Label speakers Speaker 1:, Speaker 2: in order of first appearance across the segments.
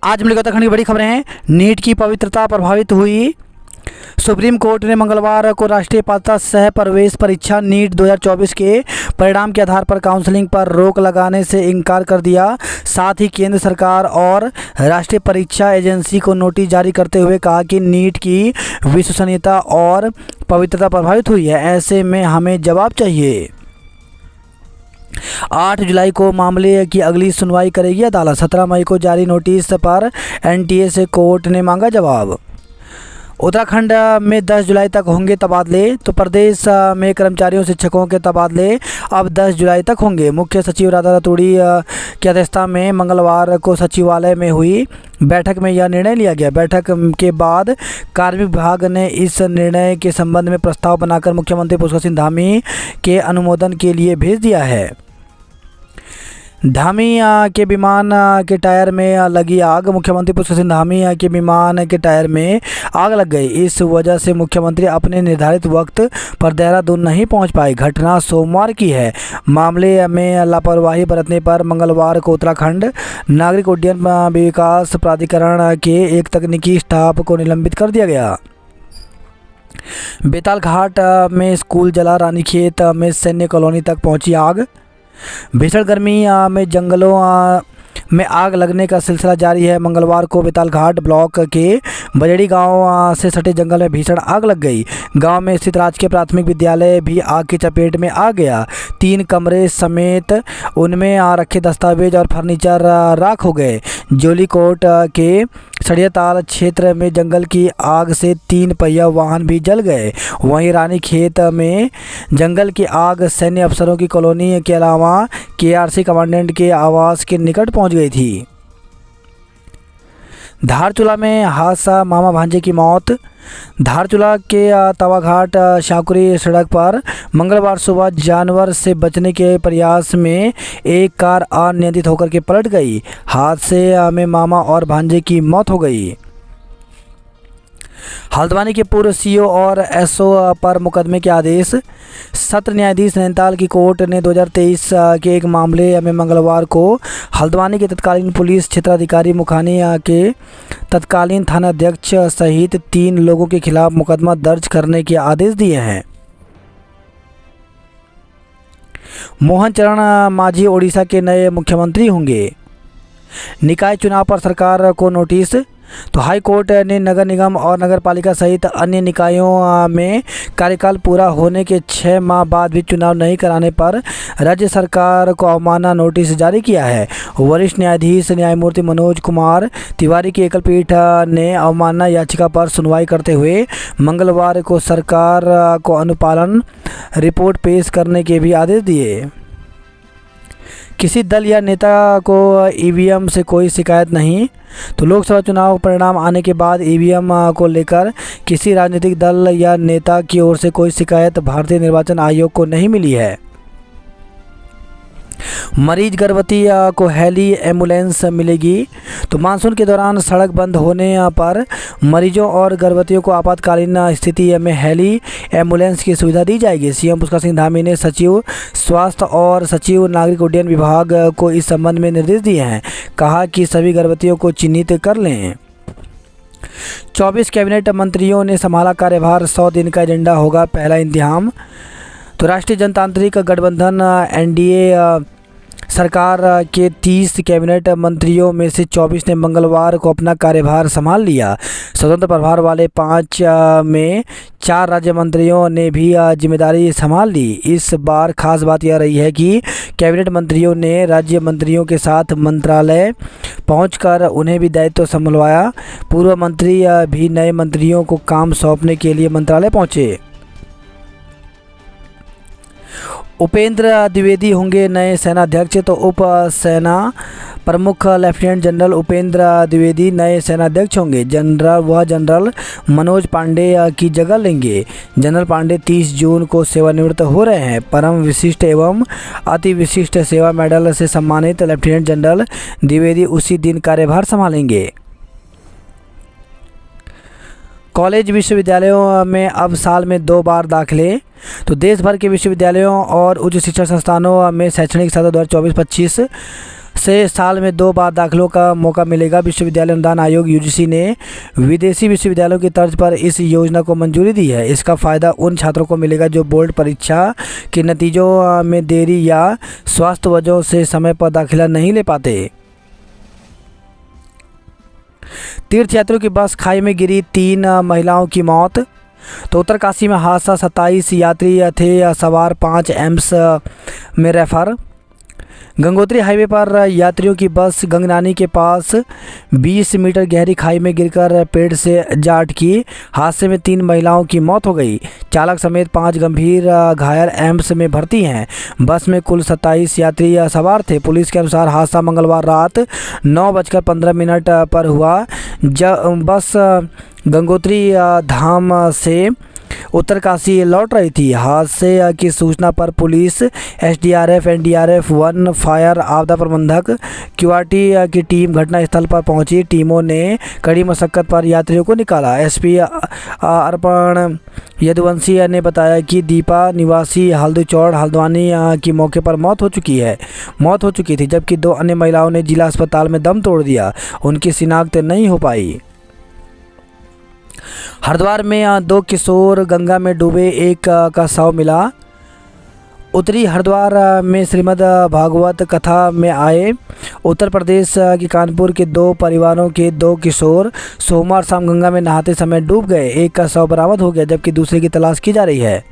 Speaker 1: आज हम उत्तराखंड की बड़ी खबरें हैं। नीट की पवित्रता प्रभावित हुई। सुप्रीम कोर्ट ने मंगलवार को राष्ट्रीय पात्रता सह प्रवेश परीक्षा नीट 2024 के परिणाम के आधार पर काउंसलिंग पर रोक लगाने से इनकार कर दिया। साथ ही केंद्र सरकार और राष्ट्रीय परीक्षा एजेंसी को नोटिस जारी करते हुए कहा कि नीट की विश्वसनीयता और पवित्रता प्रभावित हुई है। ऐसे में हमें जवाब चाहिए। 8 जुलाई को मामले की अगली सुनवाई करेगी अदालत। 17 मई को जारी नोटिस पर एनटीए से कोर्ट ने मांगा जवाब। उत्तराखंड में 10 जुलाई तक होंगे तबादले। तो प्रदेश में कर्मचारियों शिक्षकों के तबादले अब 10 जुलाई तक होंगे। मुख्य सचिव राधा रतूड़ी की अध्यक्षता में मंगलवार को सचिवालय में हुई बैठक में यह निर्णय लिया गया। बैठक के बाद कार्मिक विभाग ने इस निर्णय के संबंध में प्रस्ताव बनाकर मुख्यमंत्री पुष्कर सिंह धामी के अनुमोदन के लिए भेज दिया है। धामी के विमान के टायर में लगी आग। मुख्यमंत्री पुष्कर सिंह धामी के विमान के टायर में आग लग गई। इस वजह से मुख्यमंत्री अपने निर्धारित वक्त पर देहरादून नहीं पहुंच पाए। घटना सोमवार की है। मामले में लापरवाही बरतने पर मंगलवार को उत्तराखंड नागरिक उड्डयन विकास प्राधिकरण के एक तकनीकी स्टाफ को निलंबित कर दिया गया। बेताल घाट में स्कूल जला। रानीखेत में सैन्य कॉलोनी तक पहुंची आग। भीषण गर्मी में जंगलों में आग लगने का सिलसिला जारी है। मंगलवार को बेताल घाट ब्लॉक के बजड़ी गांव से सटे जंगल में भीषण आग लग गई। गांव में स्थित राजकीय प्राथमिक विद्यालय भी आग की चपेट में आ गया। 3 कमरे समेत उनमें रखे दस्तावेज और फर्नीचर राख हो गए। जोलीकोट के सड़ियाताल क्षेत्र में जंगल की आग से 3 पहिया वाहन भी जल गए। वहीं रानीखेत में जंगल की आग सैन्य अफसरों की कॉलोनी के अलावा केआरसी कमांडेंट के आवास के निकट पहुंच गई थी। धारचूला में हादसा, मामा भांजे की मौत। धारचूला के तवाघाट शाकुरी सड़क पर मंगलवार सुबह जानवर से बचने के प्रयास में एक कार अनियंत्रित होकर के पलट गई। हादसे में मामा और भांजे की मौत हो गई। हल्द्वानी के पूर्व सीओ और एसओ पर मुकदमे के आदेश। सत्र न्यायाधीश नैनीताल की कोर्ट ने 2023 के एक मामले में मंगलवार को हल्द्वानी के तत्कालीन पुलिस क्षेत्राधिकारी मुखानी के तत्कालीन थानाध्यक्ष सहित 3 लोगों के खिलाफ मुकदमा दर्ज करने के आदेश दिए हैं। मोहन चरण मांझी ओडिशा के नए मुख्यमंत्री होंगे। निकाय चुनाव पर सरकार को नोटिस। तो हाई कोर्ट ने नगर निगम और नगर पालिका सहित अन्य निकायों में कार्यकाल पूरा होने के 6 माह बाद भी चुनाव नहीं कराने पर राज्य सरकार को अवमानना नोटिस जारी किया है। वरिष्ठ न्यायाधीश न्यायमूर्ति मनोज कुमार तिवारी की एकल पीठ ने अवमानना याचिका पर सुनवाई करते हुए मंगलवार को सरकार को अनुपालन रिपोर्ट पेश करने के भी आदेश दिए। किसी दल या नेता को ईवीएम से कोई शिकायत नहीं। तो लोकसभा चुनाव परिणाम आने के बाद ईवीएम को लेकर किसी राजनीतिक दल या नेता की ओर से कोई शिकायत भारतीय निर्वाचन आयोग को नहीं मिली है। मरीज गर्भवती को हेली एम्बुलेंस मिलेगी। तो मानसून के दौरान सड़क बंद होने पर मरीजों और गर्भवतियों को आपातकालीन स्थिति में हेली एम्बुलेंस की सुविधा दी जाएगी। सीएम पुष्कर सिंह धामी ने सचिव स्वास्थ्य और सचिव नागरिक उड्डयन विभाग को इस संबंध में निर्देश दिए हैं। कहा कि सभी गर्भवतियों को चिन्हित कर लें। 24 कैबिनेट मंत्रियों ने संभाला कार्यभार। 100 दिन का एजेंडा होगा पहला इम्तिहान। तो राष्ट्रीय जनतांत्रिक गठबंधन एनडीए सरकार के 30 कैबिनेट मंत्रियों में से 24 ने मंगलवार को अपना कार्यभार संभाल लिया। स्वतंत्र प्रभार वाले 5 में 4 राज्य मंत्रियों ने भी जिम्मेदारी संभाल ली। इस बार खास बात यह रही है कि कैबिनेट मंत्रियों ने राज्य मंत्रियों के साथ मंत्रालय पहुंचकर उन्हें भी दायित्व संभलवाया। पूर्व मंत्री भी नए मंत्रियों को काम सौंपने के लिए मंत्रालय पहुंचे। उपेंद्र द्विवेदी होंगे नए सेनाध्यक्ष। तो उप सेना प्रमुख लेफ्टिनेंट जनरल उपेंद्र द्विवेदी नए सेनाध्यक्ष होंगे। जनरल मनोज पांडे की जगह लेंगे। जनरल पांडे 30 जून को सेवानिवृत्त हो रहे हैं। परम विशिष्ट एवं अति विशिष्ट सेवा मेडल से सम्मानित लेफ्टिनेंट जनरल द्विवेदी उसी दिन कार्यभार संभालेंगे। कॉलेज विश्वविद्यालयों में अब साल में 2 बार दाखिले। तो देश भर के विश्वविद्यालयों और उच्च शिक्षा संस्थानों में शैक्षणिक सत्र 2024-25 से साल में 2 बार दाखिलों का मौका मिलेगा। विश्वविद्यालय अनुदान आयोग यूजीसी ने विदेशी विश्वविद्यालयों की तर्ज पर इस योजना को मंजूरी दी है। इसका फ़ायदा उन छात्रों को मिलेगा जो बोर्ड परीक्षा के नतीजों में देरी या स्वास्थ्य वजहों से समय पर दाखिला नहीं ले पाते। तीर्थयात्रियों की बस खाई में गिरी, 3 महिलाओं की मौत। तो उत्तरकाशी में हादसा, 27 यात्री थे सवार, 5 एम्स में रेफर। गंगोत्री हाईवे पर यात्रियों की बस गंगनानी के पास 20 मीटर गहरी खाई में गिरकर पेड़ से जा अटकी। हादसे में 3 महिलाओं की मौत हो गई। चालक समेत 5 गंभीर घायल एम्स में भर्ती हैं। बस में कुल 27 यात्री सवार थे। पुलिस के अनुसार हादसा मंगलवार रात 9:15 पर हुआ, जब बस गंगोत्री धाम से उत्तरकाशी लौट रही थी। हादसे की सूचना पर police, SDRF, NDRF, one, fire, आपदा प्रबंधक, क्यूआरटी की टीम घटनास्थल पर पहुंची। टीमों ने कड़ी मशक्कत पर यात्रियों को निकाला। एसपी अर्पण यदुवंशी ने बताया कि दीपा निवासी हल्दूचौड़ हल्द्वानी की मौके पर मौत हो चुकी थी, जबकि 2 अन्य महिलाओं ने जिला अस्पताल में दम तोड़ दिया। उनकी शिनाख्त नहीं हो पाई। हरिद्वार में 2 किशोर गंगा में डूबे, एक का शव मिला। उत्तरी हरिद्वार में श्रीमद् भागवत कथा में आए उत्तर प्रदेश के कानपुर के 2 परिवारों के 2 किशोर सोमवार शाम गंगा में नहाते समय डूब गए। एक का शव बरामद हो गया, जबकि दूसरे की तलाश की जा रही है।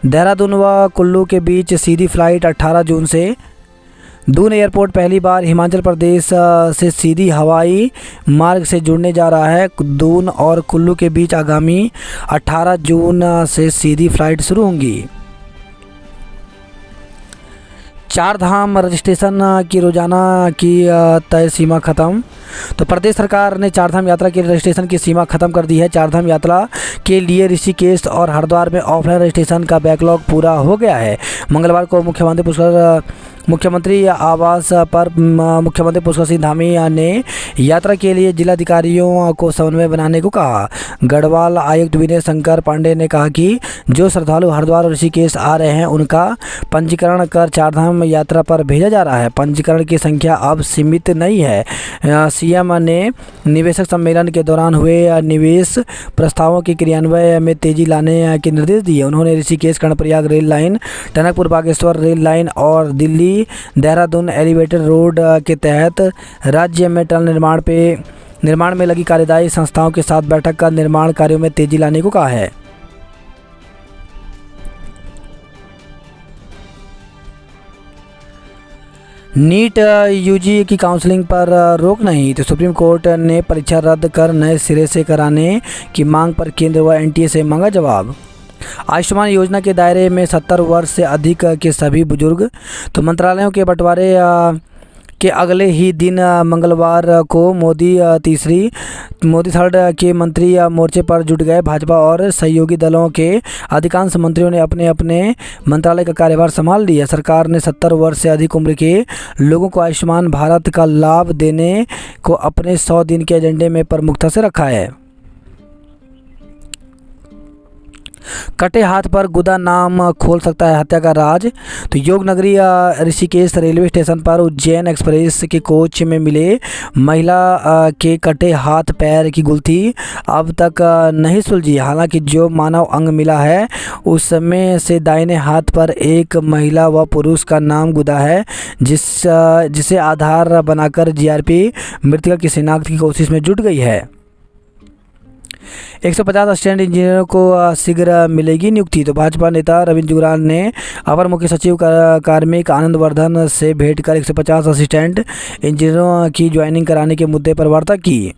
Speaker 1: देहरादून व कुल्लू के बीच सीधी फ्लाइट 18 जून से। दून एयरपोर्ट पहली बार हिमाचल प्रदेश से सीधी हवाई मार्ग से जुड़ने जा रहा है। दून और कुल्लू के बीच आगामी 18 जून से सीधी फ्लाइट शुरू होंगी। 4 धाम रजिस्ट्रेशन की रोजाना की तय सीमा खत्म। तो प्रदेश सरकार ने 4 धाम यात्रा के रजिस्ट्रेशन की सीमा खत्म कर दी है। 4 धाम यात्रा के लिए ऋषिकेश और हरिद्वार में ऑफलाइन रजिस्ट्रेशन का बैकलॉग पूरा हो गया है। मंगलवार को मुख्यमंत्री आवास पर मुख्यमंत्री पुष्कर सिंह धामी ने यात्रा के लिए जिलाधिकारियों को समन्वय बनाने को कहा। गढ़वाल आयुक्त विनय शंकर पांडे ने कहा कि जो श्रद्धालु हरिद्वार और ऋषिकेश आ रहे हैं उनका पंजीकरण कर 4 धाम यात्रा पर भेजा जा रहा है। पंजीकरण की संख्या अब सीमित नहीं है। सीएम ने निवेशक सम्मेलन के दौरान हुए निवेश प्रस्तावों के क्रियान्वयन में तेजी लाने के निर्देश दिए। उन्होंने Rishikesh Karnaprayag rail line, Tanakpur Bageshwar rail line और दिल्ली देहरादून एलिवेटेड रोड के तहत राज्य में टनल निर्माण में लगी कार्यदायी संस्थाओं के साथ बैठक कर निर्माण कार्यों में तेजी लाने को कहा है। नीट यूजी की काउंसलिंग पर रोक नहीं। तो सुप्रीम कोर्ट ने परीक्षा रद्द कर नए सिरे से कराने की मांग पर केंद्र व एनटीए से मांगा जवाब। आयुष्मान योजना के दायरे में 70 वर्ष से अधिक के सभी बुजुर्ग। तो मंत्रालयों के बंटवारे के अगले ही दिन मंगलवार को मोदी थर्ड के मंत्री मोर्चे पर जुट गए। भाजपा और सहयोगी दलों के अधिकांश मंत्रियों ने अपने अपने मंत्रालय का कार्यभार संभाल लिया। सरकार ने 70 वर्ष से अधिक उम्र के लोगों को आयुष्मान भारत का लाभ देने को अपने 100 दिन के एजेंडे में प्रमुखता से रखा है। कटे हाथ पर गुदा नाम खोल सकता है हत्या का राज। तो योग नगरी ऋषिकेश रेलवे स्टेशन पर उज्जैन एक्सप्रेस के कोच में मिले महिला के कटे हाथ पैर की गुत्थी अब तक नहीं सुलझी। हालांकि जो मानव अंग मिला है उसमें से दाहिने हाथ पर एक महिला व पुरुष का नाम गुदा है, जिसे आधार बनाकर जीआरपी मृतका की शिनाख्त की कोशिश में जुट गई है। 150 असिस्टेंट इंजीनियरों को शीघ्र मिलेगी नियुक्ति। तो भाजपा नेता रविंद्र जुगराल ने अपर मुख्य सचिव कार्मिक आनंद वर्धन से भेंट कर 150 असिस्टेंट इंजीनियरों की ज्वाइनिंग कराने के मुद्दे पर वार्ता की।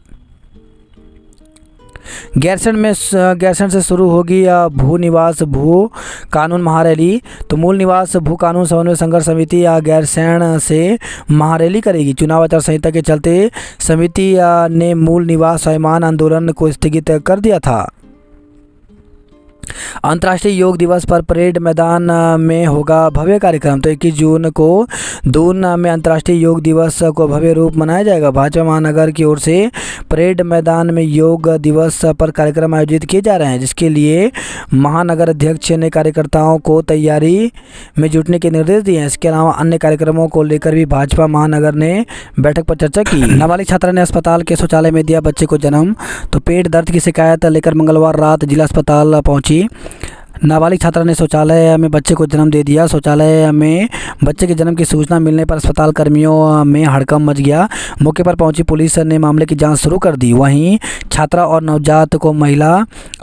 Speaker 1: गैरसैंण से शुरू होगी भू निवास भू कानून महारैली। तो मूल निवास भू कानून समन्वय संघर्ष समिति गैरसैंण से महारैली करेगी। चुनाव आचार संहिता के चलते समिति ने मूल निवास स्वाभिमान आंदोलन को स्थगित कर दिया था। अंतर्राष्ट्रीय योग दिवस पर परेड मैदान में होगा भव्य कार्यक्रम। तो 21 जून को दून में अंतर्राष्ट्रीय योग दिवस को भव्य रूप मनाया जाएगा। भाजपा महानगर की ओर से परेड मैदान में योग दिवस पर कार्यक्रम आयोजित किए जा रहे हैं, जिसके लिए महानगर अध्यक्ष ने कार्यकर्ताओं को तैयारी में जुटने के निर्देश दिए हैं। इसके अलावा अन्य कार्यक्रमों को लेकर भी भाजपा महानगर ने बैठक पर चर्चा की। नाबालिग छात्रा ने अस्पताल के शौचालय में दिया बच्चे को जन्म। तो पेट दर्द की शिकायत लेकर मंगलवार रात जिला अस्पताल पहुंची नाबालिग छात्रा ने शौचालय में बच्चे को जन्म दे दिया। शौचालय में बच्चे के जन्म की सूचना मिलने पर अस्पताल कर्मियों में हड़कंप मच गया। मौके पर पहुंची पुलिस ने मामले की जांच शुरू कर दी। वहीं छात्रा और नवजात को महिला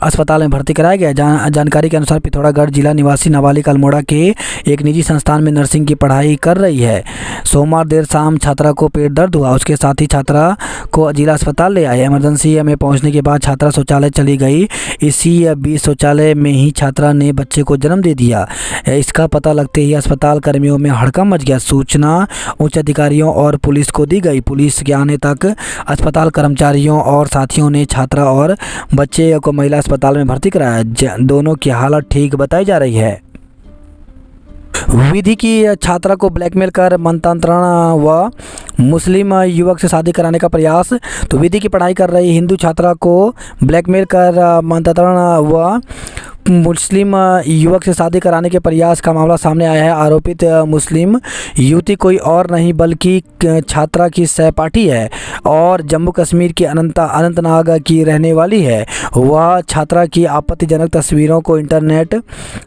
Speaker 1: अस्पताल में भर्ती कराया गया। जानकारी के अनुसार पिथौरागढ़ जिला निवासी नाबालिग अल्मोड़ा के एक निजी संस्थान में नर्सिंग की पढ़ाई कर रही है। सोमवार देर शाम छात्रा को पेट दर्द हुआ। उसके साथ ही छात्रा को जिला अस्पताल ले आए। इमरजेंसी में पहुँचने के बाद छात्रा शौचालय चली गई। इसी बीच शौचालय में ही छात्रा ने बच्चे को जन्म दे दिया। इसका पता लगते ही अस्पताल कर्मियों में हड़कंप मच गया। सूचना उच्च अधिकारियों और पुलिस को दी गई। पुलिस के आने तक अस्पताल कर्मचारियों और साथियों ने छात्रा और बच्चे को महिला अस्पताल में भर्ती कराया। दोनों की हालत ठीक बताई जा रही है। विधि की छात्रा को ब्लैकमेल कर मंत्रांतरण व मुस्लिम युवक से शादी कराने का प्रयास। तो विधि की पढ़ाई कर रही हिंदू छात्रा को ब्लैकमेल कर मंत्रांतरण व मुस्लिम युवक से शादी कराने के प्रयास का मामला सामने आया है। आरोपित मुस्लिम युवती कोई और नहीं बल्कि छात्रा की सहपाठी है और जम्मू कश्मीर के अनंतनाग की रहने वाली है। वह छात्रा की आपत्तिजनक तस्वीरों को इंटरनेट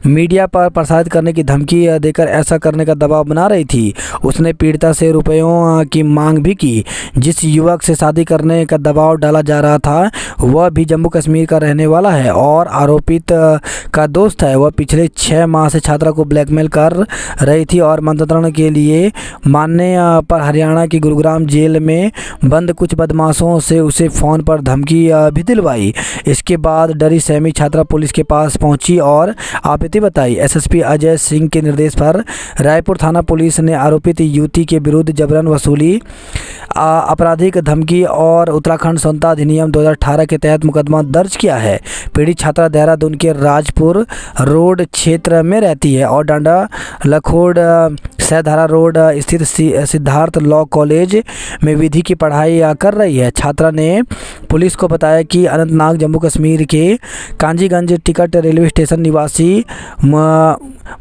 Speaker 1: मीडिया पर प्रसारित करने की धमकी देकर ऐसा करने का दबाव बना रही थी। उसने पीड़िता से रुपयों की मांग भी की। जिस युवक से शादी करने का दबाव डाला जा रहा था वह भी जम्मू कश्मीर का रहने वाला है और आरोपित का दोस्त है। वह पिछले 6 माह से छात्रा को ब्लैकमेल कर रही थी और मंत्रांतरण के लिए मानने पर हरियाणा की गुरुग्राम जेल में बंद कुछ बदमाशों से उसे फ़ोन पर धमकी भी दिलवाई। इसके बाद डरी सहमी छात्रा पुलिस के पास पहुंची और आपत्ति बताई। एसएसपी अजय सिंह के निर्देश पर रायपुर थाना पुलिस ने आरोपित युवती के विरुद्ध जबरन वसूली, आपराधिक धमकी और उत्तराखंड संहिता अधिनियम 2018 के तहत मुकदमा दर्ज किया है। पीड़ित छात्रा देहरादून के राजपुर रोड क्षेत्र में रहती है और डांडा लखोड़ सहधारा रोड स्थित सिद्धार्थ लॉ कॉलेज में विधि की पढ़ाई कर रही है। छात्रा ने पुलिस को बताया कि अनंतनाग जम्मू कश्मीर के कांजीगंज टिकट रेलवे स्टेशन निवासी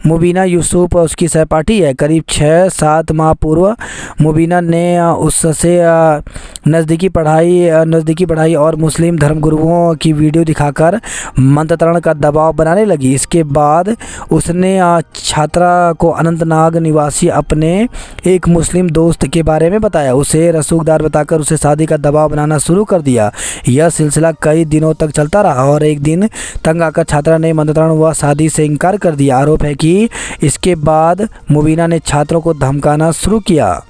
Speaker 1: मुबीना यूसुफ उसकी सहपाठी है। करीब 6-7 माह पूर्व मुबीना ने उससे नज़दीकी पढ़ाई और मुस्लिम धर्मगुरुओं की वीडियो दिखाकर मंत्रांतरण का दबाव बनाने लगी। इसके बाद उसने छात्रा को अनंतनाग निवासी अपने एक मुस्लिम दोस्त के बारे में बताया। उसे रसूखदार बताकर उसे शादी का दबाव बनाना शुरू कर दिया। यह सिलसिला कई दिनों तक चलता रहा और एक दिन तंग आकर छात्रा ने मंत्रांतरण व शादी से इनकार कर दिया। आरोप है कि इसके बाद मुबीना ने छात्रों को धमकाना शुरू किया।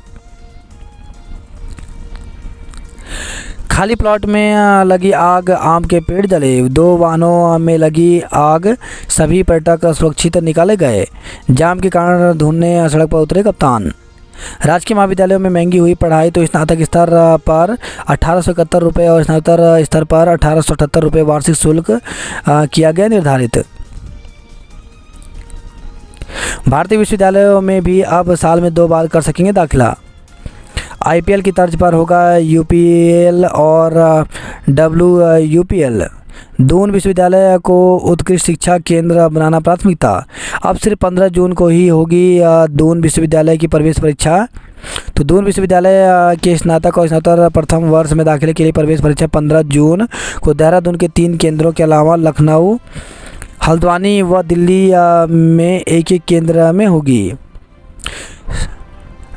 Speaker 1: खाली प्लॉट में लगी आग, आम के पेड़ जले। 2 वाहनों में लगी आग, सभी पर्यटक सुरक्षित निकाले गए। जाम के कारण ढूंढने सड़क पर उतरे कप्तान। राजकीय महाविद्यालयों में महंगी हुई पढ़ाई। तो स्नातक स्तर पर 1871 रुपये और स्नातक स्तर पर 1878 रुपये वार्षिक शुल्क किया गया निर्धारित। भारतीय विश्वविद्यालयों में भी अब साल में 2 बार कर सकेंगे दाखिला। आईपीएल की तर्ज पर होगा यूपीएल और WUPL। दून विश्वविद्यालय को उत्कृष्ट शिक्षा केंद्र बनाना प्राथमिकता। अब सिर्फ 15 जून को ही होगी दून विश्वविद्यालय की प्रवेश परीक्षा। तो दून विश्वविद्यालय के स्नातक और स्नातक प्रथम वर्ष में दाखिले के लिए प्रवेश परीक्षा 15 जून को देहरादून के 3 केंद्रों के अलावा लखनऊ, हल्द्वानी व दिल्ली में एक केंद्र में होगी।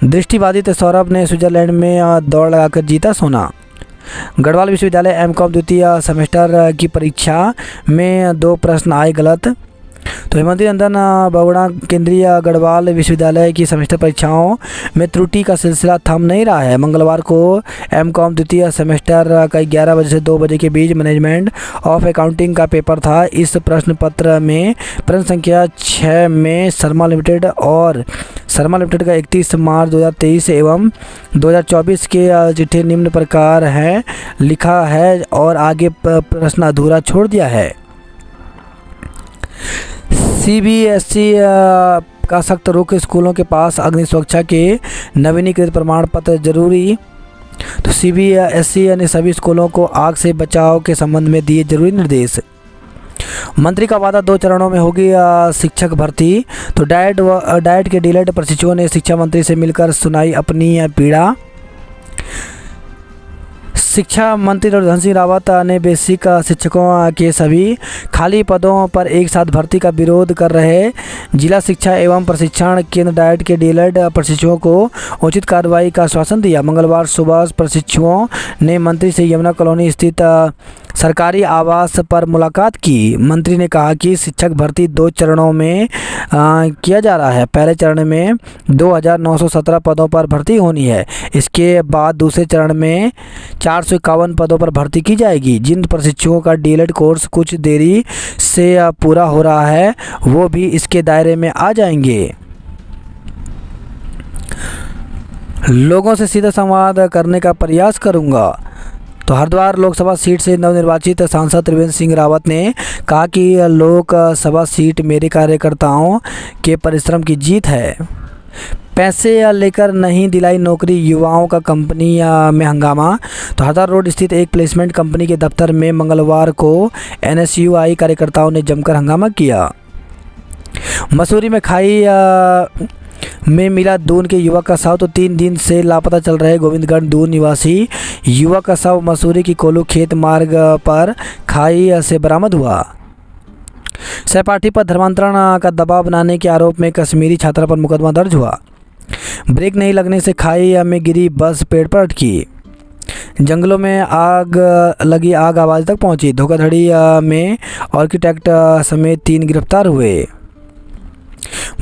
Speaker 1: दृष्टिबाधित सौरभ ने स्विट्जरलैंड में दौड़ लगाकर जीता सोना। गढ़वाल विश्वविद्यालय एमकॉम द्वितीय सेमेस्टर की परीक्षा में 2 प्रश्न आए गलत। तो हेमंती नंदन बगुड़ा केंद्रीय गढ़वाल विश्वविद्यालय की सेमेस्टर परीक्षाओं में त्रुटि का सिलसिला थम नहीं रहा है। मंगलवार को एमकॉम द्वितीय सेमेस्टर का 11 बजे से 2 बजे के बीच मैनेजमेंट ऑफ अकाउंटिंग का पेपर था। इस प्रश्न पत्र में प्रश्न संख्या 6 में शर्मा लिमिटेड का 31 मार्च 2023 एवं 2024 के चिट्ठे निम्न प्रकार हैं लिखा है और आगे प्रश्न अधूरा छोड़ दिया है। सीबीएसई का सख्त रुख, स्कूलों के पास अग्नि सुरक्षा के नवीनीकृत प्रमाण पत्र जरूरी। तो सीबीएसई ने सभी स्कूलों को आग से बचाव के संबंध में दिए जरूरी निर्देश। मंत्री का वादा, 2 चरणों में होगी शिक्षक भर्ती। तो डाइट के डीलर प्रशिक्षुओं ने शिक्षा मंत्री से मिलकर सुनाई अपनी पीड़ा। शिक्षा मंत्री डॉक्टर धन सिंह रावत ने बेसिक शिक्षकों के सभी खाली पदों पर एक साथ भर्ती का विरोध कर रहे जिला शिक्षा एवं प्रशिक्षण केंद्र डाइट के डीलर प्रशिक्षुओं को उचित कार्रवाई का आश्वासन दिया। मंगलवार सुबह प्रशिक्षुओं ने मंत्री से यमुना कॉलोनी स्थित सरकारी आवास पर मुलाकात की। मंत्री ने कहा कि शिक्षक भर्ती 2 चरणों में किया जा रहा है। पहले चरण में 2917 पदों पर भर्ती होनी है। इसके बाद दूसरे चरण में 451 पदों पर भर्ती की जाएगी। जिन प्रशिक्षुओं का डीएलएड कोर्स कुछ देरी से पूरा हो रहा है वो भी इसके दायरे में आ जाएंगे। लोगों से सीधा संवाद करने का प्रयास करूंगा। तो हरिद्वार लोकसभा सीट से नवनिर्वाचित सांसद त्रिवेंद्र सिंह रावत ने कहा कि लोकसभा सीट मेरे कार्यकर्ताओं के परिश्रम की जीत है। पैसे लेकर नहीं दिलाई नौकरी, युवाओं का कंपनी में हंगामा। तो हरिद्वार रोड स्थित एक प्लेसमेंट कंपनी के दफ्तर में मंगलवार को एनएसयूआई कार्यकर्ताओं ने जमकर हंगामा किया। मसूरी में खाई में मिला दून के युवक का शव। तो 3 दिन से लापता चल रहे गोविंदगढ़ दून निवासी युवक का शव मसूरी की कोलू खेत मार्ग पर खाई से बरामद हुआ। सहपाठी पर धर्मांतरण का दबाव बनाने के आरोप में कश्मीरी छात्रा पर मुकदमा दर्ज हुआ। ब्रेक नहीं लगने से खाई में गिरी बस पेड़ पर अटकी। जंगलों में आग लगी, आग आवाज़ तक पहुंची। धोखाधड़ी में आर्किटेक्ट समेत 3 गिरफ्तार हुए।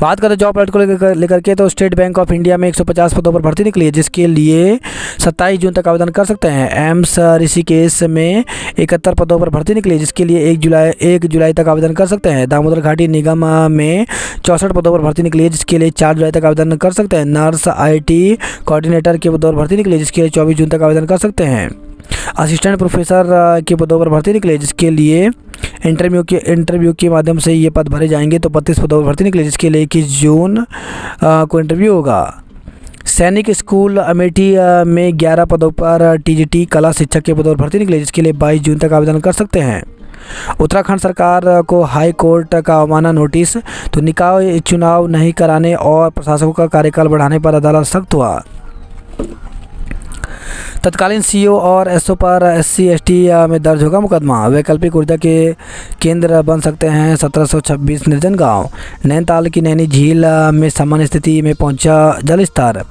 Speaker 1: बात करें जॉब अलर्ट को लेकर के, तो स्टेट बैंक ऑफ इंडिया में 150 पदों पर भर्ती निकली है, जिसके लिए 27 जून तक आवेदन कर सकते हैं। एम्स ऋषिकेश में 71 पदों पर भर्ती निकली है, जिसके लिए 1 जुलाई तक आवेदन कर सकते हैं। दामोदर घाटी निगम में 64 पदों पर भर्ती निकली है, जिसके लिए 4 जुलाई तक आवेदन कर सकते हैं। नर्स IT कोऑर्डिनेटर के पदों पर भर्ती निकली है, जिसके लिए 24 जून तक आवेदन कर सकते हैं। असिस्टेंट प्रोफेसर के पदों पर भर्ती निकली है, जिसके लिए इंटरव्यू के माध्यम से ये पद भरे जाएंगे। तो 32 पदों पर भर्ती निकली, जिसके लिए 21 जून को इंटरव्यू होगा। सैनिक स्कूल अमेठी में 11 पदों पर TGT कला शिक्षक के पदों पर भर्ती निकली, जिसके लिए 22 जून तक आवेदन कर सकते हैं। उत्तराखंड सरकार को हाई कोर्ट का अवमानना नोटिस। तो निकाय चुनाव नहीं कराने और प्रशासकों का कार्यकाल बढ़ाने पर अदालत सख्त हुआ। तत्कालीन CEO और SO पर SC/ST में दर्ज होगा मुकदमा। वैकल्पिक ऊर्जा के केंद्र बन सकते हैं 1726 निर्जन गांव। नैनीताल की नैनी झील में सामान्य स्थिति में पहुंचा जल स्तर।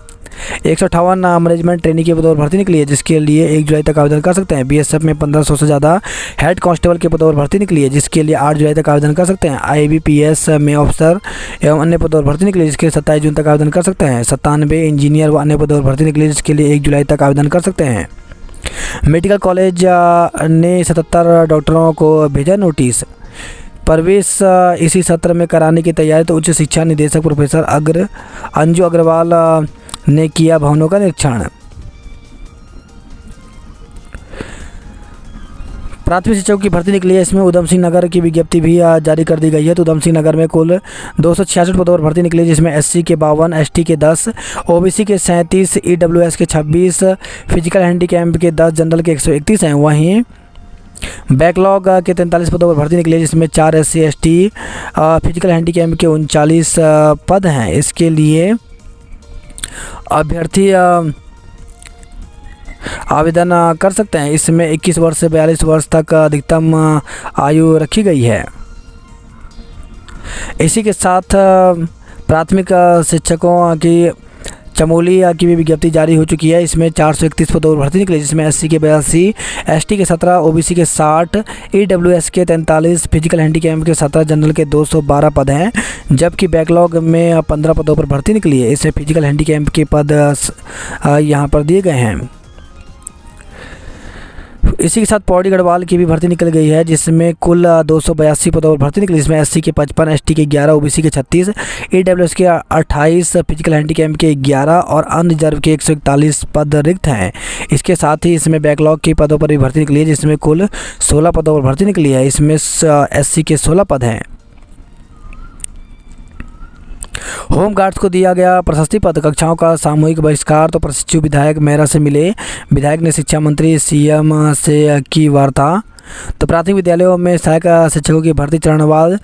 Speaker 1: 158 मैनेजमेंट ट्रेनिंग के पदों पर भर्ती निकली है, जिसके लिए 1 जुलाई तक आवेदन कर सकते हैं। BSF में 1500 से ज़्यादा हेड कांस्टेबल के पदों पर भर्ती निकली है, जिसके लिए 8 जुलाई तक आवेदन कर सकते हैं। IBPS में ऑफिसर एवं अन्य पदों पर भर्ती निकली है, जिसके लिए 27 जून तक आवेदन कर सकते हैं। 97 इंजीनियर व अन्य पदों पर भर्ती निकली है, जिसके लिए 1 जुलाई तक आवेदन कर सकते हैं। मेडिकल कॉलेज ने 77 डॉक्टरों को भेजा नोटिस। प्रवेश इसी सत्र में कराने की तैयारी। तो उच्च शिक्षा निदेशक प्रोफेसर अंजू अग्रवाल ने किया भवनों का निरीक्षण। प्राथमिक शिक्षकों की भर्ती निकली है, इसमें उधम सिंह नगर की विज्ञप्ति भी जारी कर दी गई है। तो उधम सिंह नगर में कुल 266 पदों पर भर्ती निकली है, जिसमें SC के 52, ST के 10, OBC के 37, EWS के 26, फिजिकल हैंडीकैप के 10, जनरल के 131 हैं। वहीं बैकलॉग के 43 पदों पर भर्ती निकली है, जिसमें 4 SC/ST, फिजिकल हैंडीकैप के 39 पद हैं। इसके लिए अभ्यर्थी आवेदन कर सकते हैं। इसमें 21 वर्ष से 42 वर्ष तक अधिकतम आयु रखी गई है। इसी के साथ प्राथमिक शिक्षकों की चमोली की भी विज्ञप्ति जारी हो चुकी है। इसमें 431 पदों पर भर्ती निकली, जिसमें SC के 82, ST के 17, OBC के 60, EWS के 43, फिजिकल हैंडीकैप के 17, जनरल के 212 पद हैं। जबकि बैकलॉग में 15 पदों पर भर्ती निकली है। इसमें फिजिकल हैंडीकैप के पद यहाँ पर दिए गए हैं। इसी के साथ पौड़ी गढ़वाल की भी भर्ती निकल गई है, जिसमें कुल 282 पदों पर भर्ती निकली। इसमें SC के 55, ST के 11, OBC के 36, EWS के 28, फिजिकल हैंडीकैप के 11 और अनरिजर्व के 141 पद रिक्त हैं। इसके साथ ही इसमें बैकलॉग के पदों पर भी भर्ती निकली है, जिसमें कुल 16 पदों पर भर्ती निकली है। इसमें SC के 16 पद हैं। होमगार्ड्स को दिया गया प्रशस्ति पत्र, कक्षाओं का सामूहिक बहिष्कार। तो प्रशिक्षु विधायक मेहरा से मिले, विधायक ने शिक्षा मंत्री सीएम से की वार्ता। तो प्राथमिक विद्यालयों में सहायक शिक्षकों की भर्ती चरणवार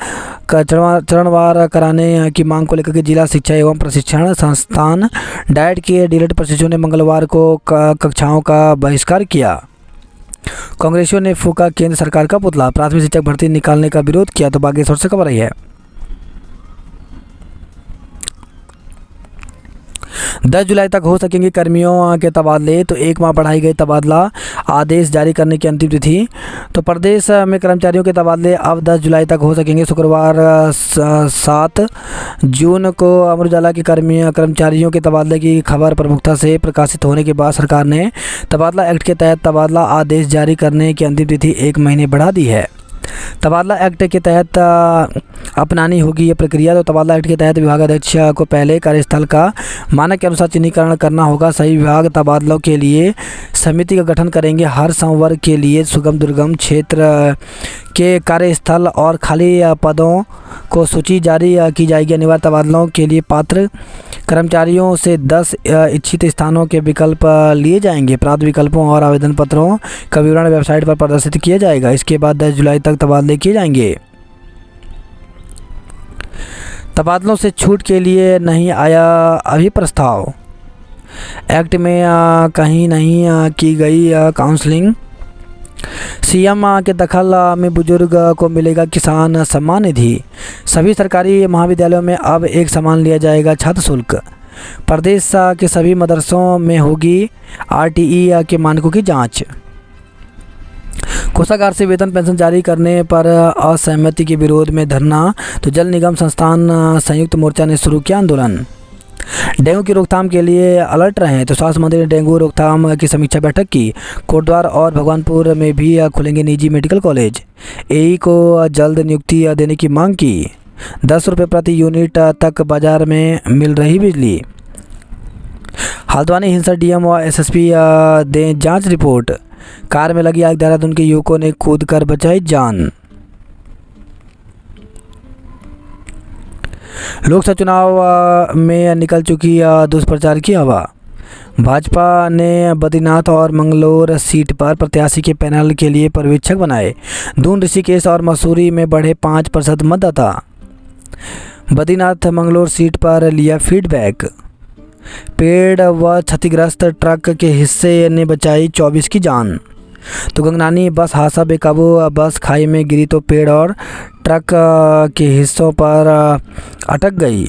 Speaker 1: कराने की मांग को लेकर के जिला शिक्षा एवं प्रशिक्षण संस्थान डाइट के डीएलएड प्रशिक्षुओं ने मंगलवार को कक्षाओं का बहिष्कार किया। कांग्रेसियों ने फूका केंद्र सरकार का पुतला, प्राथमिक शिक्षक भर्ती निकालने का विरोध किया। तो बागेश्वर से खबर आई है। 10 जुलाई तक हो सकेंगे कर्मियों के तबादले। तो 1 माह बढ़ाई गई तबादला आदेश जारी करने की अंतिम तिथि। तो प्रदेश में कर्मचारियों के तबादले अब 10 जुलाई तक हो सकेंगे। शुक्रवार 7 जून को अमर उजाला के कर्मचारियों के तबादले की खबर प्रमुखता से प्रकाशित होने के बाद सरकार ने तबादला एक्ट के तहत तबादला आदेश जारी करने की अंतिम तिथि 1 महीने बढ़ा दी है। तबादला एक्ट के तहत अपनानी होगी ये प्रक्रिया। तो तबादला एक्ट के तहत विभागाध्यक्ष को पहले कार्यस्थल का मानक के अनुसार चिन्हीकरण करना होगा। सही विभाग तबादलों के लिए समिति का गठन करेंगे। हर संवर्ग के लिए सुगम दुर्गम क्षेत्र के कार्यस्थल और खाली पदों को सूची जारी की जाएगी। अनिवार्य तबादलों के लिए पात्र कर्मचारियों से 10 इच्छित स्थानों के विकल्प लिए जाएंगे। प्राप्त विकल्पों और आवेदन पत्रों का विवरण वेबसाइट पर प्रदर्शित किया जाएगा। इसके बाद 10 जुलाई तक तबादले किए जाएंगे। तबादलों से छूट के लिए नहीं आया अभी प्रस्ताव। एक्ट में कहीं नहीं की गई काउंसलिंग। सीएम के दखल में बुजुर्ग को मिलेगा किसान सम्मान निधि। सभी सरकारी महाविद्यालयों में अब एक समान लिया जाएगा छात्र शुल्क। प्रदेश के सभी मदरसों में होगी आरटीई के मानकों की जांच। कोषागार से वेतन पेंशन जारी करने पर असहमति के विरोध में धरना। तो जल निगम संस्थान संयुक्त मोर्चा ने शुरू किया आंदोलन। डेंगू की रोकथाम के लिए अलर्ट रहे। तो स्वास्थ्य मंत्री ने डेंगू रोकथाम की समीक्षा बैठक की। कोटद्वार और भगवानपुर में भी खुलेंगे निजी मेडिकल कॉलेज। एई को जल्द नियुक्ति देने की मांग की। 10 रुपये प्रति यूनिट तक बाजार में मिल रही बिजली। हल्द्वानी हिंसा डीएम व एसएसपी दें जांच रिपोर्ट। कार में लगी आग, देहरादून के युवकों ने कूद कर बचाई जान। लोकसभा चुनाव में निकल चुकी दुष्प्रचार की हवा। भाजपा ने बद्रीनाथ और मंगलोर सीट पर प्रत्याशी के पैनल के लिए पर्यवेक्षक बनाए। दून, ऋषिकेश और मसूरी में बढ़े 5% मतदाता। बद्रीनाथ मंगलोर सीट पर लिया फीडबैक। पेड़ व क्षतिग्रस्त ट्रक के हिस्से ने बचाई 24 की जान। तो गंगनानी बस हादसा बेकाबू, बस खाई में गिरी तो पेड़ और ट्रक के हिस्सों पर अटक गई।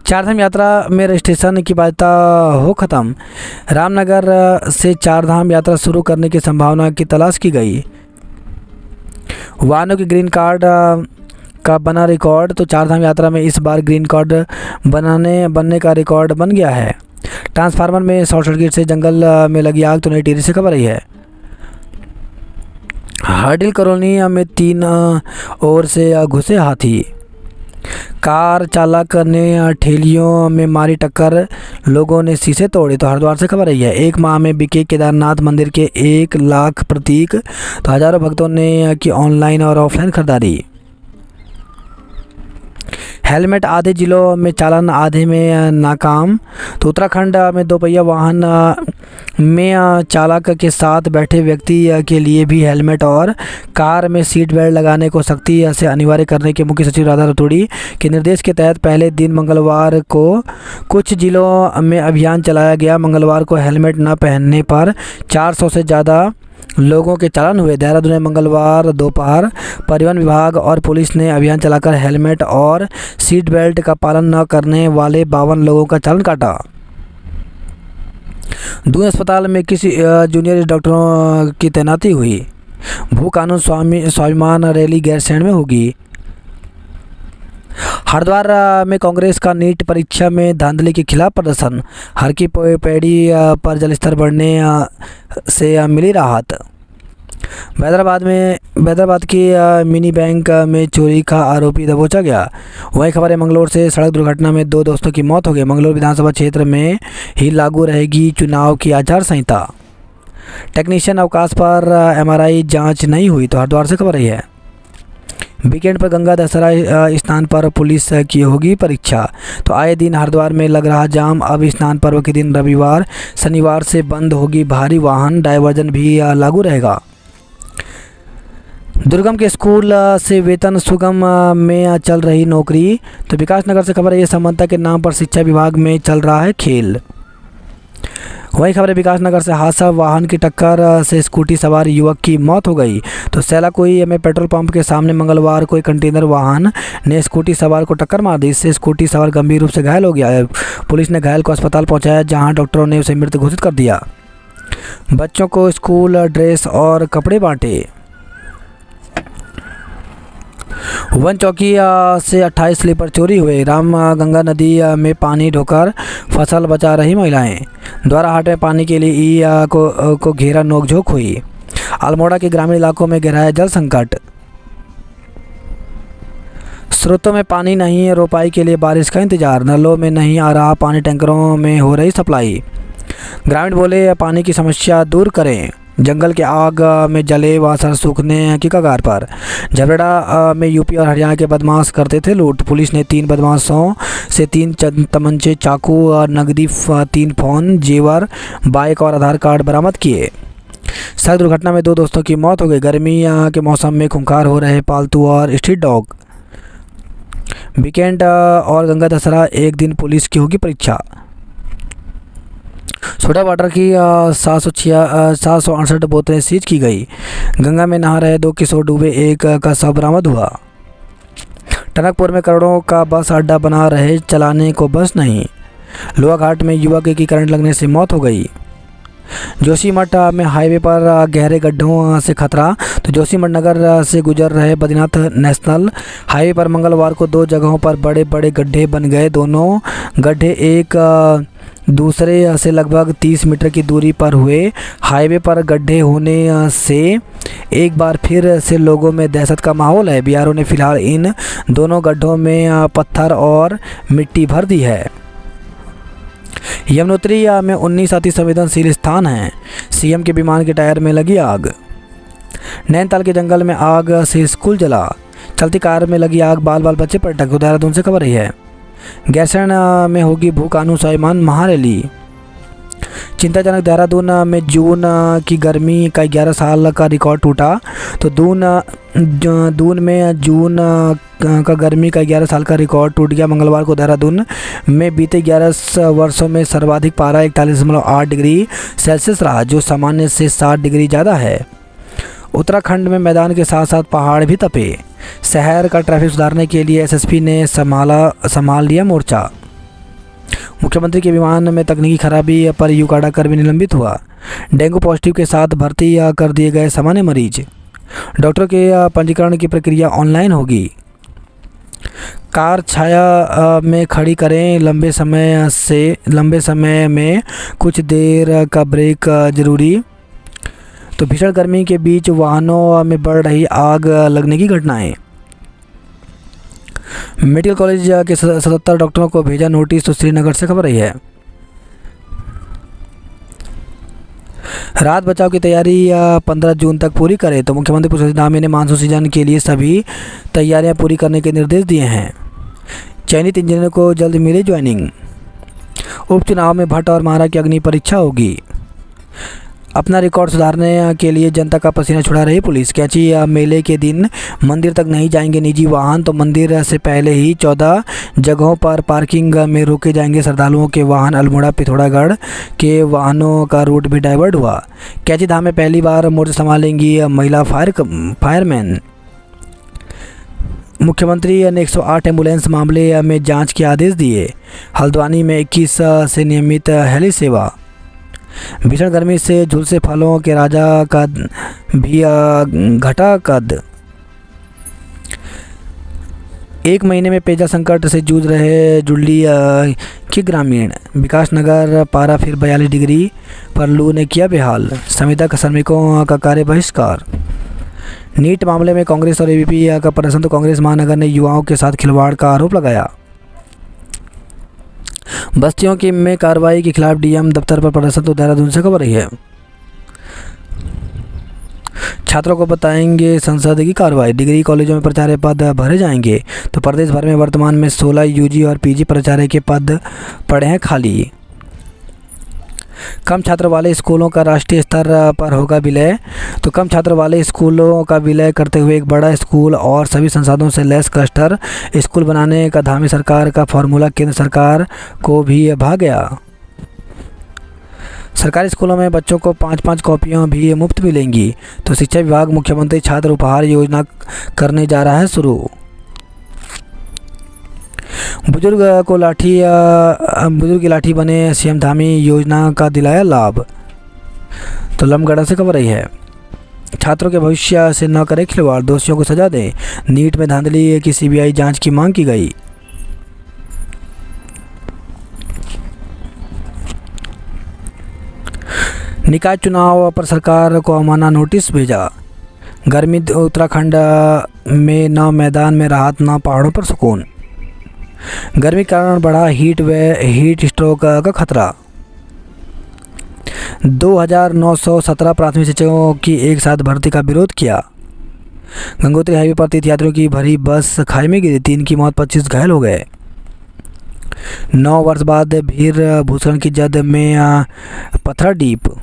Speaker 1: चारधाम यात्रा में रजिस्ट्रेशन की बाध्यता हो खत्म। रामनगर से चारधाम यात्रा शुरू करने की संभावना की तलाश की गई। वाहनों के ग्रीन कार्ड का बना रिकॉर्ड। तो चारधाम यात्रा में इस बार ग्रीन कार्ड बनने का रिकॉर्ड बन गया है। ट्रांसफार्मर में शॉर्ट सर्किट से जंगल में लगी आग। तो नई टिहरी से खबर आई है। हार्डिल कॉलोनी में 3 ओर से घुसे हाथी। कार चालक ने ठेलियों में मारी टक्कर, लोगों ने शीशे तोड़े। तो हरिद्वार से खबर आई है। 1 माह में बिके केदारनाथ मंदिर के 1 लाख प्रतीक। तो हजारों भक्तों ने की ऑनलाइन और ऑफलाइन खरीदारी। हेलमेट आधे जिलों में चालान, आधे में नाकाम। तो उत्तराखंड में दोपहिया वाहन में चालक के साथ बैठे व्यक्ति के लिए भी हेलमेट और कार में सीट बेल्ट लगाने को सख्ती से अनिवार्य करने के मुख्य सचिव राधा रतूड़ी के निर्देश के तहत पहले दिन मंगलवार को कुछ जिलों में अभियान चलाया गया। मंगलवार को हेलमेट न पहनने पर 400 से ज़्यादा लोगों के चालान हुए। देहरादून में मंगलवार दोपहर परिवहन विभाग और पुलिस ने अभियान चलाकर हेलमेट और सीट बेल्ट का पालन न करने वाले 52 लोगों का चालान काटा। दून अस्पताल में किसी जूनियर डॉक्टरों की तैनाती हुई। भू कानून स्वाभिमान रैली गैरसैंण में होगी। हरिद्वार में कांग्रेस का नीट परीक्षा में धांधली के खिलाफ प्रदर्शन। हर की पैड़ी पर जलस्तर बढ़ने से मिली राहत। हैदराबाद की मिनी बैंक में चोरी का आरोपी दबोचा गया। वही खबर है मंगलोर से। सड़क दुर्घटना में 2 दोस्तों की मौत हो गई। मंगलोर विधानसभा क्षेत्र में ही लागू रहेगी चुनाव की आचार संहिता। टेक्नीशियन अवकाश पर एमआरआई जांच नहीं हुई। तो हरिद्वार से खबर रही है। वीकेंड पर गंगा दशहरा स्नान पर पुलिस की होगी परीक्षा। तो आए दिन हरिद्वार में लग रहा जाम, अब स्नान पर्व के दिन रविवार शनिवार से बंद होगी भारी वाहन, डायवर्जन भी लागू रहेगा। दुर्गम के स्कूल से वेतन सुगम में चल रही नौकरी। तो विकास नगर से खबर है, ये समानता के नाम पर शिक्षा विभाग में चल रहा है खेल। वही खबर है विकास नगर से हादसा, वाहन की टक्कर से स्कूटी सवार युवक की मौत हो गई। तो सैलाकुई में पेट्रोल पंप के सामने मंगलवार को एक कंटेनर वाहन ने स्कूटी सवार को टक्कर मार दी। इससे स्कूटी सवार गंभीर रूप से घायल हो गया। पुलिस ने घायल को अस्पताल पहुंचाया, जहां डॉक्टरों ने उसे मृत घोषित कर दिया। बच्चों को स्कूल ड्रेस और कपड़े बांटे। वन चौकी से 28 स्लीपर चोरी हुए। राम गंगा नदी में पानी ढोकर फसल बचा रही महिलाएं। द्वारा हाट में पानी के लिए को घेरा नोकझोंक हुई। अल्मोड़ा के ग्रामीण इलाकों में गहराया जल संकट। स्रोतों में पानी नहीं है, रोपाई के लिए बारिश का इंतजार। नलों में नहीं आ रहा पानी, टैंकरों में हो रही सप्लाई। ग्रामीण बोले पानी की समस्या दूर करें। जंगल के आग में जले वासर सूखने की कगार पर। झबरेड़ा में यूपी और हरियाणा के बदमाश करते थे लूट। पुलिस ने 3 बदमाशों से 3 तमंचे, चाकू और नकदी, 3 फोन, जेवर, बाइक और आधार कार्ड बरामद किए। सड़क दुर्घटना में 2 दोस्तों की मौत हो गई। गर्मी के मौसम में खूंखार हो रहे पालतू और स्ट्रीट डॉग। वीकेंड और गंगा दशहरा एक दिन पुलिस की होगी परीक्षा। सोडा वाटर की 768 बोतलें सीज की गई। गंगा में नहा रहे 2 किशोर डूबे, एक का शव बरामद हुआ। टनकपुर में करोड़ों का बस अड्डा बना रहे, चलाने को बस नहीं। लोहाघाट में युवक की करंट लगने से मौत हो गई। जोशीमठ में हाईवे पर गहरे गड्ढों से खतरा। तो जोशीमठ नगर से गुजर रहे बद्रीनाथ नेशनल हाईवे पर मंगलवार को 2 जगहों पर बड़े बड़े गड्ढे बन गए। दोनों गड्ढे एक दूसरे से लगभग 30 मीटर की दूरी पर हुए। हाईवे पर गड्ढे होने से एक बार फिर से लोगों में दहशत का माहौल है। बीआरओ ने फिलहाल इन दोनों गड्ढों में पत्थर और मिट्टी भर दी है। यमुनोत्री में 19 अति संवेदनशील स्थान हैं। सीएम के विमान के टायर में लगी आग। नैनीताल के जंगल में आग से स्कूल जला। चलती कार में लगी आग, बाल बाल बच्चे पर टक। देहरादून से खबर रही है। गैरसैंण में होगी भू कानून स्वाभिमान महारैली। चिंताजनक, देहरादून में जून की गर्मी का 11 साल का रिकॉर्ड टूटा। तो दून में जून का गर्मी का 11 साल का रिकॉर्ड टूट गया। मंगलवार को देहरादून में बीते 11 वर्षों में सर्वाधिक पारा 41.8 डिग्री सेल्सियस रहा, जो सामान्य से 7 डिग्री ज़्यादा है। उत्तराखंड में मैदान के साथ साथ पहाड़ भी तपे। शहर का ट्रैफिक सुधारने के लिए एसएसपी ने संभाल लिया मोर्चा। मुख्यमंत्री के विमान में तकनीकी खराबी पर यूकाडा कर्मी निलंबित हुआ। डेंगू पॉजिटिव के साथ भर्ती कर दिए गए सामान्य मरीज। डॉक्टर के पंजीकरण की प्रक्रिया ऑनलाइन होगी। कार छाया में खड़ी करें, लंबे समय में कुछ देर का ब्रेक जरूरी। तो भीषण गर्मी के बीच वाहनों में बढ़ रही आग लगने की घटनाएं। मेडिकल कॉलेज के 77 डॉक्टरों को भेजा नोटिस। तो श्रीनगर से खबर रही है। राहत बचाव की तैयारी 15 जून तक पूरी करें। तो मुख्यमंत्री पुष्कर धामी ने मानसून सीजन के लिए सभी तैयारियां पूरी करने के निर्देश दिए हैं। चयनित इंजीनियर को जल्द मिले ज्वाइनिंग। उपचुनाव में भट्ट और महारा की अग्नि परीक्षा होगी। अपना रिकॉर्ड सुधारने के लिए जनता का पसीना छुड़ा रही पुलिस। कैंची मेले के दिन मंदिर तक नहीं जाएंगे निजी वाहन। तो मंदिर से पहले ही 14 जगहों पर पार्किंग में रोके जाएंगे श्रद्धालुओं के वाहन। अल्मोड़ा पिथौरागढ़ के वाहनों का रूट भी डाइवर्ट हुआ। कैंची धाम में पहली बार मोर्चा संभालेंगी महिला फायरमैन। मुख्यमंत्री ने 108 एम्बुलेंस मामले में जांच के आदेश दिए। हल्द्वानी में 21 से नियमित हेली सेवा। भीषण गर्मी से झुलसे फलों के राजा का भी घटा कद। 1 महीने में पेयजल संकट से जूझ रहे जुल्ली के ग्रामीण। विकास नगर पारा फिर 42 डिग्री पर लू ने किया बेहाल। संविदा श्रमिकों का कार्य बहिष्कार। नीट मामले में कांग्रेस और एबीपी का प्रदर्शन। तो कांग्रेस महानगर ने युवाओं के साथ खिलवाड़ का आरोप लगाया। बस्तियों की में कार्रवाई के खिलाफ डीएम दफ्तर पर प्रदर्शन। तो देहरादून से खबर रही है। छात्रों को बताएंगे संसद की कार्रवाई। डिग्री कॉलेजों में प्राचार्य पद भरे जाएंगे। तो प्रदेश भर में वर्तमान में 16 यूजी और पीजी प्राचार्य के पद पड़े हैं खाली। कम छात्र वाले स्कूलों का राष्ट्रीय स्तर पर होगा विलय। तो कम छात्र वाले स्कूलों का विलय करते हुए एक बड़ा स्कूल और सभी संसाधनों से लैस क्लस्टर स्कूल बनाने का धामी सरकार का फॉर्मूला केंद्र सरकार को भी भा गया। सरकारी स्कूलों में बच्चों को 5-5 कॉपियाँ भी मुफ्त मिलेंगी। तो शिक्षा विभाग मुख्यमंत्री छात्र उपहार योजना करने जा रहा है शुरू। बुजुर्ग की लाठी बने सीएम धामी योजना का दिलाया लाभ। तो लमगढ़ से खबर रही है। छात्रों के भविष्य से न करें खिलवाड़, दोषियों को सजा दें। नीट में धांधली की सीबीआई जांच की मांग की गई। निकाय चुनाव पर सरकार को अमाना नोटिस भेजा। गर्मी उत्तराखंड में न मैदान में राहत न पहाड़ों पर सुकून। गर्मी के कारण बढ़ा हीट स्ट्रोक का खतरा। 2917 प्राथमिक शिक्षकों की एक साथ भर्ती का विरोध किया। गंगोत्री हाईवे पर तीर्थयात्रियों की भरी बस खाई में गिरी, 3 की मौत 25 घायल हो गए। 9 वर्ष बाद भीर भूस्खलन की जद में पत्थर डीप।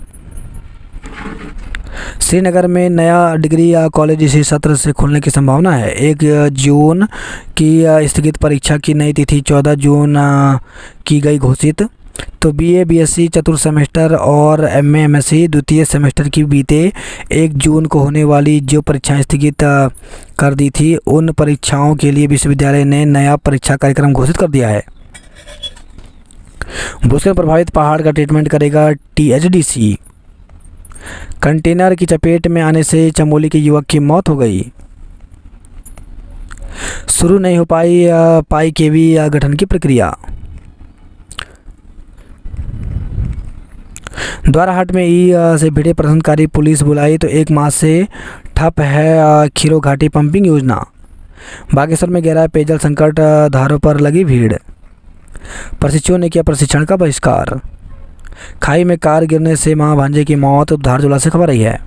Speaker 1: श्रीनगर में नया डिग्री कॉलेज इसी सत्र से खुलने की संभावना है। 1 जून की स्थगित परीक्षा की नई तिथि 14 जून की गई घोषित। तो बीए बीएससी चतुर्थ सेमेस्टर और एमए एमएससी द्वितीय सेमेस्टर की बीते 1 जून को होने वाली जो परीक्षाएं स्थगित कर दी थी, उन परीक्षाओं के लिए विश्वविद्यालय ने नया परीक्षा कार्यक्रम घोषित कर दिया है। भूस्खलन प्रभावित पहाड़ का ट्रीटमेंट करेगा टीएचडीसी। कंटेनर की चपेट में आने से चमोली के युवक की मौत हो गई। शुरू नहीं हो पाई केवी गठन की प्रक्रिया। द्वाराहाट में से भिड़े प्रदर्शनकारी पुलिस बुलाई। तो 1 माह से ठप है खीरो घाटी पंपिंग योजना। बागेश्वर में गहरा पेयजल संकट, धारों पर लगी भीड़। प्रशिक्षुओं ने किया प्रशिक्षण का बहिष्कार। खाई में कार गिरने से मां भांजे की मौत। धारचूला से खबर रही है।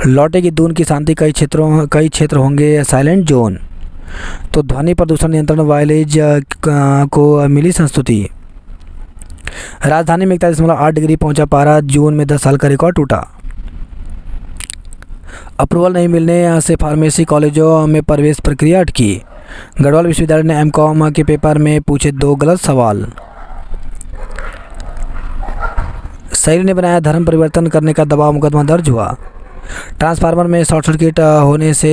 Speaker 1: लौटेगी दून की शांति, कई क्षेत्र होंगे साइलेंट जोन। तो ध्वनि प्रदूषण नियंत्रण वायलेज को मिली संस्तुति। राजधानी में 41.8 डिग्री पहुंचा पारा, जून में 10 साल का रिकॉर्ड टूटा। अप्रूवल नहीं मिलने से फार्मेसी कॉलेजों में प्रवेश प्रक्रिया अटकी। गढ़वाल विश्वविद्यालय ने एमकॉम के पेपर में पूछे 2 गलत सवाल। सैली ने बनाया धर्म परिवर्तन करने का दबाव, मुकदमा दर्ज हुआ। ट्रांसफार्मर में शॉर्ट सर्किट होने से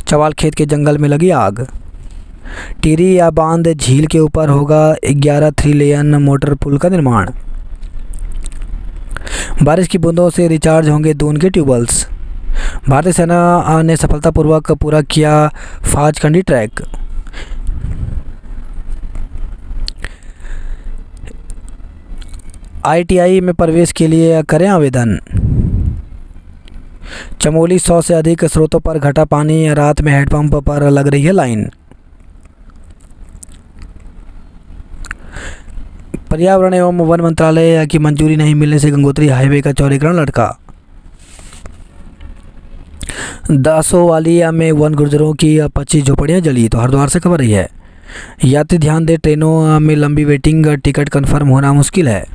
Speaker 1: चवाल खेत के जंगल में लगी आग। टिहरी या बांध झील के ऊपर होगा 11 3 लेन मोटर पुल का निर्माण। बारिश की बूंदों से रिचार्ज होंगे दून के ट्यूबवेल्स। भारतीय सेना ने सफलतापूर्वक पूरा किया फाजकंडी ट्रैक। आईटीआई में प्रवेश के लिए करें आवेदन। चमोली 100 से अधिक स्रोतों पर घटा पानी, रात में हैंडपंप पर लग रही है लाइन। पर्यावरण एवं वन मंत्रालय की मंजूरी नहीं मिलने से गंगोत्री हाईवे का चौड़ीकरण लटका। दासोवालिया में वन गुर्जरों की 25 झोपड़ियाँ जली। तो हरिद्वार से खबर रही है। यात्री ध्यान दे, ट्रेनों में लंबी वेटिंग, टिकट कंफर्म होना मुश्किल है।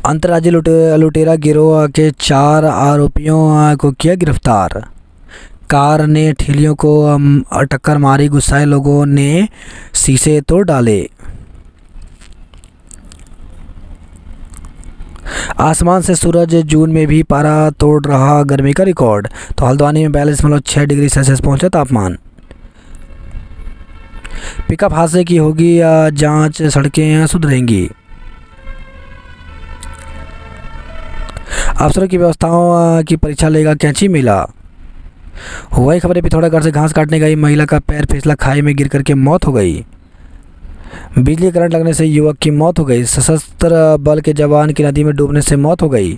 Speaker 1: अंतर्राज्यीय लुटेरा गिरोह के 4 आरोपियों को किया गिरफ्तार। कार ने ठेलियों को टक्कर मारी, गुस्साए लोगों ने शीशे तोड़ डाले। आसमान से सूरज, जून में भी पारा तोड़ रहा गर्मी का रिकॉर्ड। तो हल्द्वानी में 42.6 डिग्री सेल्सियस पहुंचा तापमान। पिकअप हादसे की होगी जांच, सड़कें सुधरेंगी। अफसरों की व्यवस्थाओं की परीक्षा लेगा कैंची मेला। वही खबर है, पिथौरागढ़ से घास काटने गई महिला का पैर फिसला, खाई में गिर करके मौत हो गई। बिजली करंट लगने से युवक की मौत हो गई। सशस्त्र बल के जवान की नदी में डूबने से मौत हो गई।